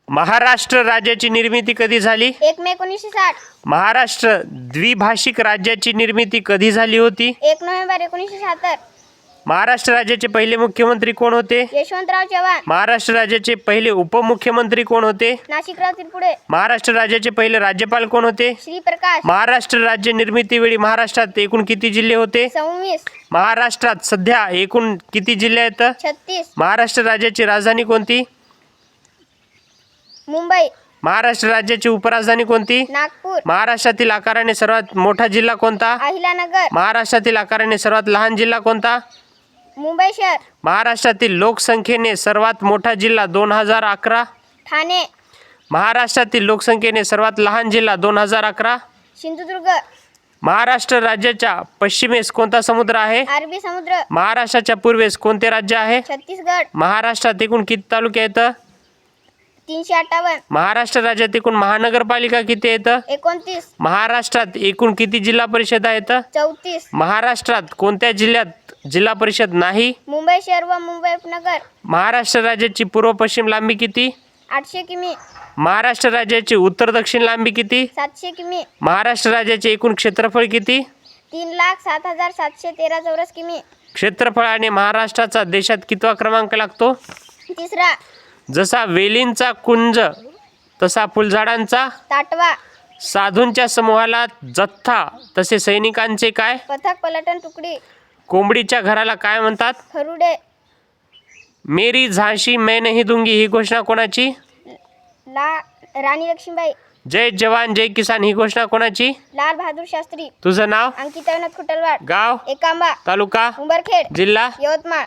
महाराष्ट्र राज्याची निर्मिती कधी झाली? 1 मे 1960. महाराष्ट्र द्विभाषिक राज्याची निर्मिती कधी झाली होती? 1 नोव्हेंबर 1976. महाराष्ट्र राज्याचे पहिले मुख्यमंत्री कोण होते? यशवंतराव चव्हाण. महाराष्ट्र राज्याचे पहिले उपमुख्यमंत्री कोण होते? नाशिकराव तिरपुडे. महाराष्ट्र राज्याचे पहिले राज्यपाल कोण होते? श्रीप्रकाश. महाराष्ट्र राज्य निर्मितीवेळी महाराष्ट्रात एकूण किती जिल्हे होते? 26. महाराष्ट्रात सध्या एकूण किती जिल्हे आहेत? 36. महाराष्ट्र राज्याची राजधानी कोणती? मुंबई. महाराष्ट्र राज्याची उपराजधानी कोणती? नागपूर. महाराष्ट्रातील आकाराने सर्वात मोठा जिल्हा कोणता? अहिलानगर. महाराष्ट्रातील आकाराने सर्वात लहान जिल्हा कोणता? मुंबई शहर. महाराष्ट्रातील लोकसंख्येने सर्वात मोठा जिल्हा 2011. ठाणे. महाराष्ट्रातील लोकसंख्येने सर्वात लहान जिल्हा 2011. सिंधुदुर्ग. महाराष्ट्र राज्याच्या पश्चिमेस कोणता समुद्र आहे? अरबी समुद्र. महाराष्ट्राच्या पूर्वेस कोणते राज्य आहे? छत्तीसगड. महाराष्ट्रात एकूण किती तालुके आहेत? 358. महाराष्ट्र राज्यात एकूण महानगरपालिका किती आहेत? 29. महाराष्ट्रात एकूण किती जिल्हा परिषद आहेत? 34. महाराष्ट्रात कोणत्या जिल्ह्यात जिल्हा परिषद नाही? मुंबई शहर व मुंबई उपनगर. महाराष्ट्र राज्याची पूर्व पश्चिम लांबी किती? 800 किमी. महाराष्ट्र राज्याची उत्तर दक्षिण लांबी किती? 700 किमी. महाराष्ट्र राज्याचे एकूण क्षेत्रफळ किती? 3,07,713 चौरस किमी. क्षेत्रफळाने महाराष्ट्राचा देशात कितवा क्रमांक लागतो? 3रा. जसा वेलींचा कुंज तसा फुलझाडांचा. 8वा. साधूंच्या समूहाला जथ्था तसे सैनिकांचे काय? पथक पलटण तुकडी. कोंबडीच्या घराला काय म्हणतात? खरुडे. मेरी झांसी मैं नहीं दूंगी ही घोषणा कोणाची? राणी लक्ष्मीबाई. जय जवान जय किसान ही घोषणा कोणाची? लाल बहादूर शास्त्री. तुझं नाव? अंकिता विनोद खुटलवाड. गाव? एकांबा. तालुका? उंबरखेड. जिल्हा? यवतमाळ.